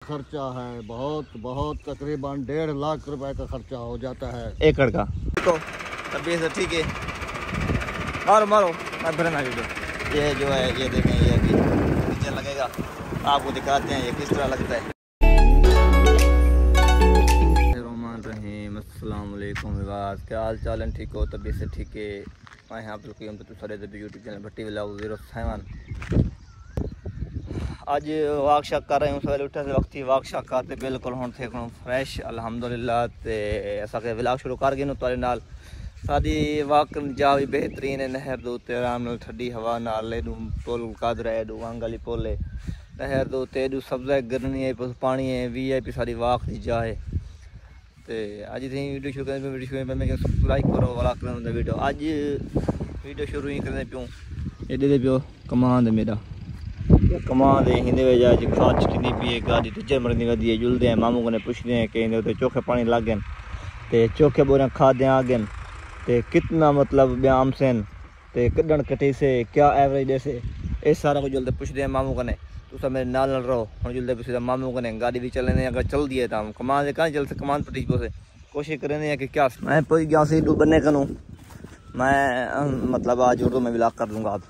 खर्चा है, बहुत बहुत तकरीबन 1.5 लाख रुपए का खर्चा हो जाता है एकड़ का। तो तभी से ठीक है, मारो मारो मैं भरना वीडियो। ये जो है ये देखें, ये अभी नीचे लगेगा, आपको दिखाते हैं ये किस तरह लगता है। अस्सलाम वालेकुम विवास, क्या हाल चाल है? ठीक हो? तभी से ठीक है। मैं यहाँ पर तो सारे यूट्यूब चैनल भट्टी व्लॉग 07। आज वाक शाक कर रहे हूँ, सवेरे उठे से वक्त ही वाक शाक करते बिल्कुल हुण थे फ्रैश अल्हम्दुलिल्लाह। ते असांखे व्लॉग शुरू कर गए तुहाडे नाल। साडी वाक जा भी बेहतरीन है, नहर दे उत्ते आराम नाल ठंडी हवा नाल। एडू पुल कादरा है, एडू वांगली पुल है, नहर दे उत्ते एडू सब्ज़ा गिरनी है, पानी है। VIP साडी वाक दी जा है। तो अज थी वीडियो शुरू करें, वीडियो शुरू में लाइक करो वाला करें वीडियो। अज वीडियो शुरू ही करने पियो एडे पियो कमान दे मेरा कमान दे हिंदे वजह अज खाद छटनी पी है। गाड़ी टीचर मरनी गदी है, जुलते हैं मामू को पुछते हैं कि चोखे पानी लग गए तो चोखे बोरे खाद आ गए तो कितना मतलब ब्याम सेन तो कड्डन कटी से क्या एवरेज जैसे ये सारा कुछ जुलते पुछते हैं मामू को। तुस मेरे नाल रहो हम जुलते पुछते मामू को। गाड़ी भी चलने अगर चल दिए तो कमान से कहाँ चल से कमान पटी पोसे कोशिश करें कि क्या मैं पुज गया सी बनने करूँ। मैं मतलब आज उर्दू में ब्लॉग कर दूँगा। अब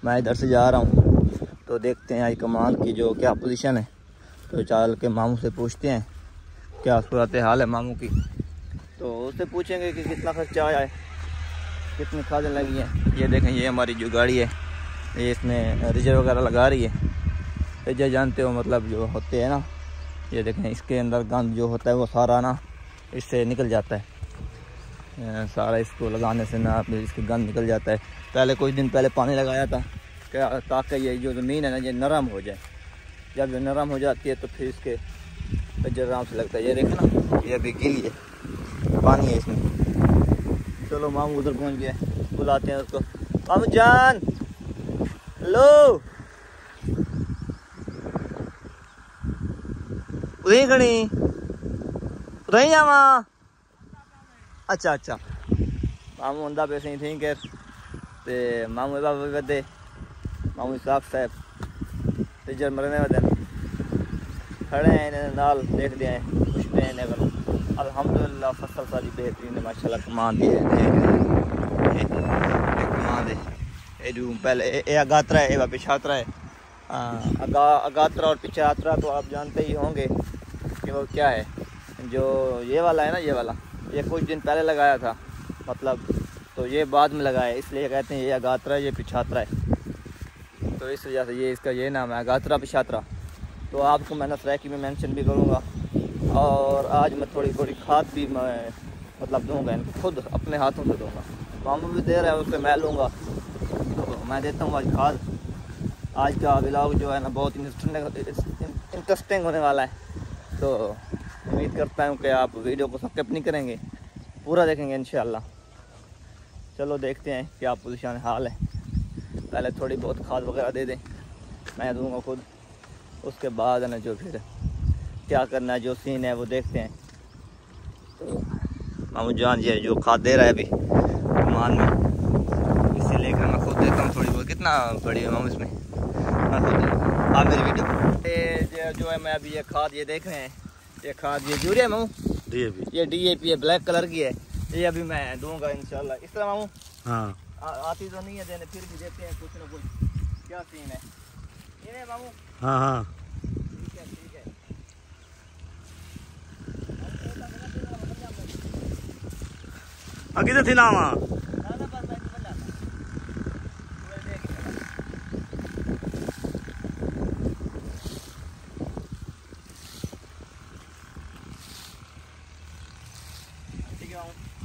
मैं इधर से जा रहा हूँ तो देखते हैं आज कमान की जो क्या पोजीशन है। तो चल के मामू से पूछते हैं क्या सूरत हाल है मामू की। तो उससे पूछेंगे कि कितना खर्चा आया है, कितनी खादें लगी हैं। ये देखें, ये हमारी जो गाड़ी है ये इसमें रिजर्व वगैरह लगा रही है। रिजर्व जानते हो मतलब जो होते हैं ना, ये देखें इसके अंदर गंद जो होता है वो सारा ना इससे निकल जाता है। सारा इसको लगाने से ना इसके गंद निकल जाता है। पहले कुछ दिन पहले पानी लगाया था क्या ताकि ये जो ज़मीन है ना ये नरम हो जाए। जब ये नरम हो जाती है तो फिर इसके रिजर्व आराम से लगता है। ये देखें ना, ये अभी गीली है, पानी है इसमें। चलो मामू उधर पहुंच गए, बुलाते हैं उसको। मामू जान, हेलो, उधर ही खड़ी, उधर ही जावा। अच्छा अच्छा, मामू अंदा पे सही थी कर ते मामू बाबा बदे मामू साफ साहब रिजर मरने वाले खड़े हैं इन्हें नाल देखते हैं, पूछते हैं इन्हें। अल्हम्दुलिल्लाह फसल सारी बेहतरीन है माशाल्लाह। कमान दी है कमान दे एडू पहले ए अगात्रा है, ए पिछात्रा है। अगात्रा और पिछात्रा तो आप जानते ही होंगे कि वो क्या है। जो ये वाला है ना, ये वाला ये कुछ दिन पहले लगाया था मतलब, तो ये बाद में लगाया है इसलिए कहते हैं ये अगात्रा है, ये पिछात्रा है। तो इस वजह से ये इसका ये नाम है अगात्रा पिछात्रा। तो आपको मैं नसरैकी में मेंशन भी करूँगा। और आज मैं थोड़ी थोड़ी खाद भी मैं मतलब दूँगा इनको, खुद अपने हाथों से दूँगा। मामू भी दे रहा है उससे मैं लूँगा, तो मैं देता हूँ आज खाद। आज का व्लॉग जो है ना बहुत इंटरेस्टिंग होने वाला है। तो उम्मीद करता हूँ कि आप वीडियो को स्किप नहीं करेंगे, पूरा देखेंगे इंशाल्लाह। चलो देखते हैं क्या पोजीशन हाल है। पहले थोड़ी बहुत खाद वगैरह दे दें, मैं दूंगा खुद। उसके बाद है ना जो फिर क्या करना है, जो सीन है वो देखते हैं। तो मामू जान जी जो खाद दे रहा है अभी कमान में, इसे लेकर मैं खुद देता हूँ थोड़ी बहुत। कितना बड़ी है मामू इसमें, मैं खुद आप मेरी वीडियो जो है मैं अभी ये खाद ये देख रहे हैं, ये खाद ये यूरिया है मामू, ये DAP है, ब्लैक कलर की है। ये अभी मैं दूंगा इंशाल्लाह। इस तरह मामू हाँ आती तो नहीं है देने, फिर भी देते हैं कुछ ना कुछ। क्या सीन है ये मामू? हाँ हाँ ठीक है ठीक है। आगे तो थी ना वहाँ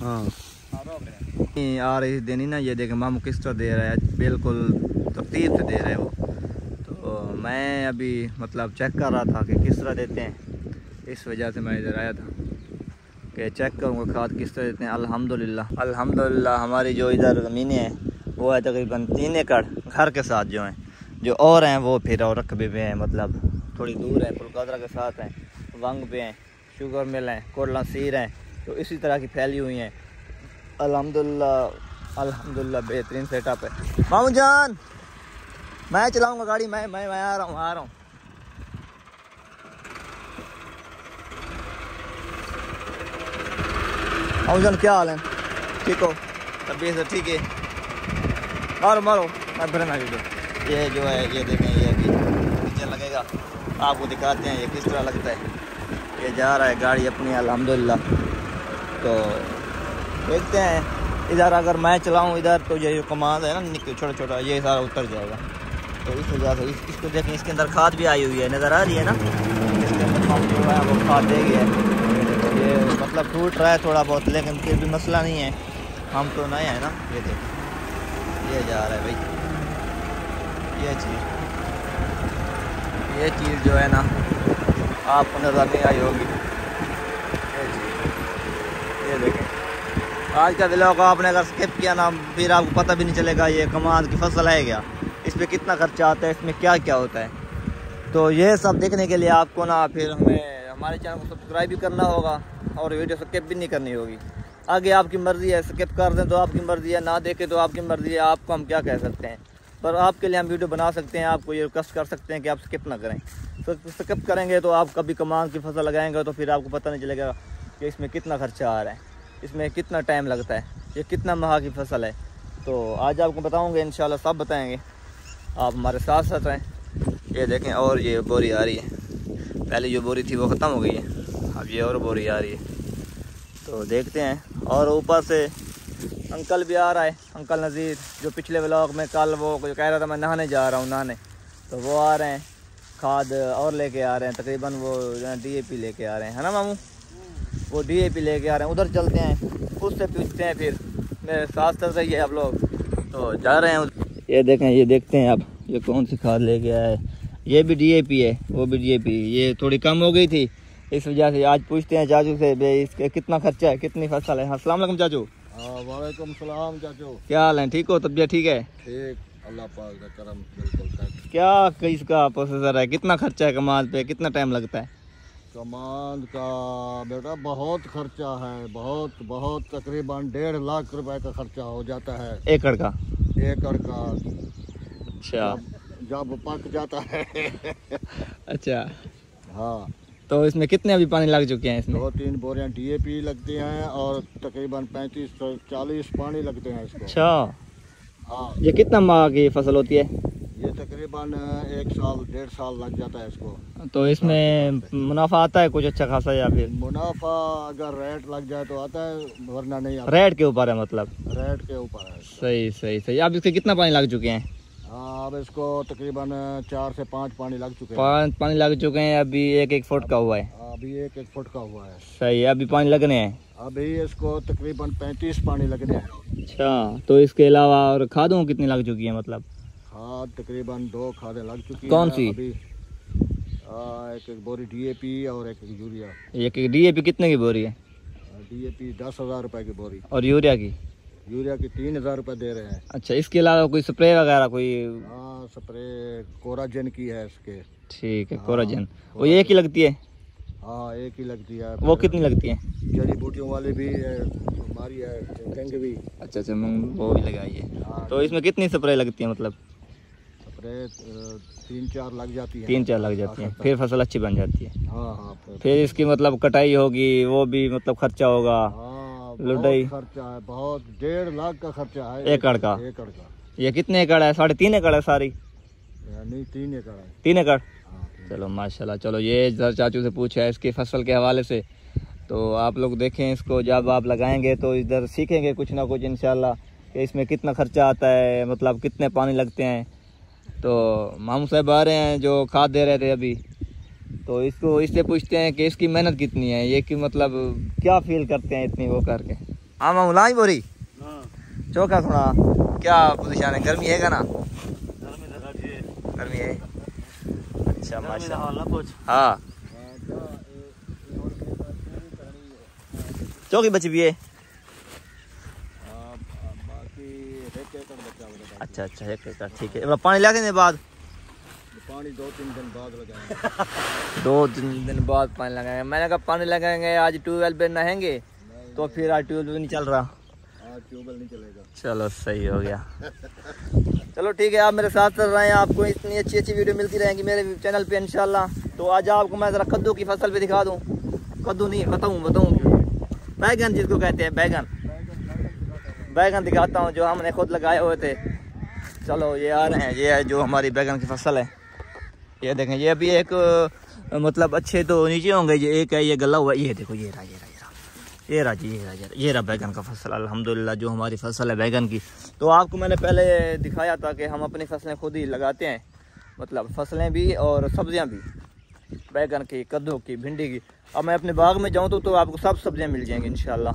हाँ आ रही देनी ना। ये देखें मामू किस तरह दे रहा है, बिल्कुल तरतीब से दे रहे हैं वो। तो मैं अभी मतलब चेक कर रहा था कि किस तरह देते हैं, इस वजह से मैं इधर आया था कि चेक करूँगा खाद किस तरह देते हैं। अल्हम्दुलिल्लाह हमारी जो इधर ज़मीनें हैं वो है तकरीबन 3 एकड़ घर के साथ जो हैं, जो और हैं वो फिर और रकबे पे हैं, मतलब थोड़ी दूर है, पुलकादरा के साथ हैं, वंग पे हैं, शुगर मिल हैं, कोटला सीर हैं। तो इसी तरह की फैली हुई हैं। अल्हम्दुलिल्लाह बेहतरीन सेटअप है। मामू जान मैं चलाऊंगा गाड़ी, मैं आ रहा हूँ। मामूजान क्या हाल है? ठीक हो? तबीयत से ठीक है? मारो मारो भरे ना वीडियो। ये जो है ये देखें, ये अभी नीचे लगेगा, आपको दिखाते हैं ये किस तरह लगता है। ये जा रहा है गाड़ी अपनी अल्हम्दुलिल्लाह। तो देखते हैं इधर अगर मैं चलाऊँ इधर तो ये जो कमांड है ना छोटा छोटा ये सारा उतर जाएगा। तो इस वजह से इसको देखें, इसके अंदर खाद भी आई हुई है, नज़र आ रही है ना। इसके अंदर हम जो है वो खाद दे गया है। ये मतलब टूट रहा है थोड़ा बहुत, लेकिन फिर भी मसला नहीं है, हम तो नए हैं ना। ये देखें ये जा रहा है भाई, ये चीज़ जो है ना आपको नज़र नहीं आई होगी। ये चीज़ ये देखें, आज का व्लॉग आपने अगर स्किप किया ना फिर आपको पता भी नहीं चलेगा ये कमाल की फसल है क्या, इस पर कितना खर्चा आता है, इसमें क्या क्या होता है। तो ये सब देखने के लिए आपको ना फिर हमें हमारे चैनल को सब्सक्राइब भी करना होगा और वीडियो स्किप भी नहीं करनी होगी। आगे आपकी मर्ज़ी है, स्किप कर दें तो आपकी मर्ज़ी है, ना देखें तो आपकी मर्ज़ी है, आपको हम क्या कह सकते हैं। पर आपके लिए हम वीडियो बना सकते हैं, आपको ये रिक्वेस्ट कर सकते हैं कि आप स्किप ना करें। तो स्किप करेंगे तो आप कभी कमाल की फसल लगाएंगे तो फिर आपको पता नहीं चलेगा कि इसमें कितना खर्चा आ रहा है, इसमें कितना टाइम लगता है, ये कितना माह की फसल है। तो आज आपको बताऊँगे, इंशाल्लाह सब बताएँगे, आप हमारे साथ साथ रहें। ये देखें और ये बोरी आ रही है, पहले जो बोरी थी वो ख़त्म हो गई है, अब ये और बोरी आ रही है। तो देखते हैं। और ऊपर से अंकल भी आ रहा है, अंकल नज़ीर, जो पिछले व्लॉग में कल वो जो कह रहा था मैं नहाने जा रहा हूँ नहाने, तो वो आ रहे हैं, खाद और लेके आ रहे हैं, तकरीबन वो DAP लेके आ रहे हैं, है ना मामू? वो DAP लेके आ रहे हैं। उधर चलते हैं, उससे पूछते हैं, फिर मेरे साथ चल रही है आप लोग। तो जा रहे हैं, ये देखें, ये देखते हैं आप ये कौन सी खाद लेके आया है। ये भी DAP है, वो भी DAP, ये थोड़ी कम हो गई थी इस वजह से। आज पूछते हैं चाचू से भाई इसके कितना खर्चा है, कितनी फसल है। अस्सलाम वालेकुम चाचू। वालेकुम सलाम चाचू, क्या हाल है? ठीक हो? तबीयत ठीक है? ठीक, अल्लाह पाक का करम, बिल्कुल ठीक। क्या इसका प्रोसेसर है, कितना खर्चा है कमाल पे, कितना टाइम लगता है? कमांड का बेटा बहुत खर्चा है, बहुत बहुत, तकरीबन 1.5 लाख रुपए का खर्चा हो जाता है एकड़ का। एकड़ का। अच्छा, जब पक जाता है अच्छा। हाँ, तो इसमें कितने अभी पानी लग चुके हैं इसमें? 2-3 बोरियां DAP लगती हैं और तकरीबन 35-40 पानी लगते हैं इसको। अच्छा, हाँ। ये कितना माह की फसल होती है? ये तकरीबन 1 साल 1.5 साल लग जाता है इसको। तो इसमें मुनाफा आता है कुछ अच्छा खासा, या फिर मुनाफा अगर रेट लग जाए तो आता है, वरना नहीं आता। रेट के ऊपर है मतलब? रेट के ऊपर है। सही सही सही। अब इसके कितना पानी लग चुके हैं? हाँ, अब इसको तकरीबन 4 से 5 पानी लग चुके हैं। 5 पानी लग चुके हैं, अभी 1-1 फुट का हुआ है। अभी 1-1 फुट का हुआ है। सही है, अभी पानी लगने हैं। अभी इसको तकरीबन 35 पानी लगने हैं। अच्छा, तो इसके अलावा और खादों कितनी लग चुकी है मतलब? खाद तकरीबन 2 खादें लग चुकी हैं। कौन सी? अभी एक बोरी DAP और एक यूरिया। एक DAP कितने की बोरी है? DAP 10,000 रुपए की बोरी, और यूरिया की? यूरिया की 3,000 रुपए दे रहे हैं। अच्छा, इसके अलावा कोई स्प्रे वगैरह कोई? हाँ, स्प्रे कोराजन की है इसके। ठीक है, कोराजन। वो एक ही लगती है? हाँ, एक ही लगती है। वो कितनी लगती है? जड़ी बूटियों वाली भी है, हमारी है, कंग भी। अच्छा अच्छा, वो भी लगाई है। हाँ, तो इसमें कितनी स्प्रे लगती है मतलब? स्प्रे 3-4 लग जाती है। 3-4 लग जाती है, फिर फसल अच्छी बन जाती है। हाँ हाँ, फिर इसकी मतलब कटाई होगी, वो भी मतलब खर्चा होगा। हाँ, लुटाई खर्चा है बहुत, 1.5 लाख का खर्चा है एकड़ का। एकड़ का। ये कितने एकड़ है? 3.5 एकड़ है सारी? नहीं, 3 एकड़ है। 3 एकड़। हाँ, चलो माशाल्लाह। चलो ये जर चाचू से पूछा है इसकी फसल के हवाले से, तो आप लोग देखें इसको, जब आप लगाएंगे तो इधर सीखेंगे कुछ ना कुछ इंशाल्लाह कि इसमें कितना खर्चा आता है, मतलब कितने पानी लगते हैं। तो मामू साहब आ रहे हैं जो खाद दे रहे थे अभी, तो इसको इससे पूछते हैं कि इसकी मेहनत कितनी है, ये कि मतलब क्या फील करते हैं इतनी वो करके। हाँ मामू, लाई बोरी चौका थोड़ा क्या पोजीशन है? गर्मी है ना? गर्मी है। अच्छा माशाल्लाह। हाँ, चौकी बची भी है। अच्छा अच्छा, 1 एकड़, ठीक है। पानी लगाने के बाद? पानी 2-3 दिन बाद लगाएंगे। 2-3 दिन बाद पानी लगाएंगे। मैंने कहा पानी लगाएंगे आज ट्यूबवेल पे नहाएंगे, तो फिर आज ट्यूबवेल नहीं चल रहा। आज ट्यूबवेल नहीं चलेगा। चलो सही हो गया। चलो ठीक है, आप मेरे साथ चल रहे हैं, आपको इतनी अच्छी अच्छी वीडियो मिलती रहेंगी मेरे चैनल पे इंशाल्लाह। तो आज आपको मैं ज़रा कद्दू की फसल भी दिखा दूँ। कद्दू नहीं, बताऊँ बैगन जिसको कहते हैं बैगन, बैगन दिखाता हूँ जो हमने खुद लगाए हुए थे। चलो ये आ रहे हैं, ये है जो हमारी बैगन की फसल है। ये देखें, ये अभी एक मतलब अच्छे तो नीचे होंगे, ये एक है ये गला हुआ। ये देखो ये रहा बैगन का फसल। अल्हम्दुलिल्लाह जो हमारी फसल है बैगन की, तो आपको मैंने पहले दिखाया था कि हम अपनी फसलें खुद ही लगाते हैं, मतलब फसलें भी और सब्जियां भी, बैगन की, कद्दू की, भिंडी की। अब मैं अपने बाग में जाऊं तो आपको सब सब्जियां मिल जाएंगी इंशाल्लाह।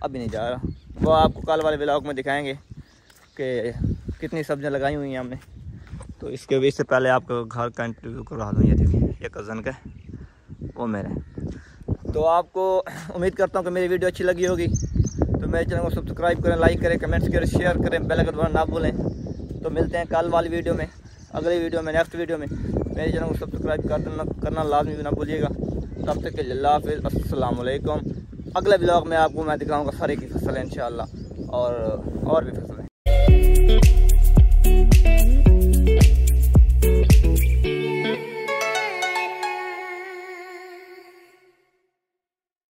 अभी नहीं जा रहा, वो आपको कल वाले व्लॉग में दिखाएंगे कि कितनी सब्जियां लगाई हुई हैं हमने। तो इससे पहले आपको घर का इंटरव्यू करवा दूँ। ये देखिए, ये कज़न का, वो मेरे। तो आपको उम्मीद करता हूँ कि मेरी वीडियो अच्छी लगी होगी, तो मेरे चैनल को सब्सक्राइब करें, लाइक करें, कमेंट्स करें, शेयर करें, बेल आइकन दबाना ना भूलें। तो मिलते हैं कल वाली वीडियो में, अगली वीडियो में, नेक्स्ट वीडियो में। मेरे चैनल को सब्सक्राइब करना लाजमी भी ना भूलिएगा। तब तक के लिए अल्लाह हाफ़िज़, अस्सलाम वालेकुम। अगले ब्लॉग में आपको मैं दिखाऊँगा सारे की फसल है इंशाअल्लाह, और भी फसल।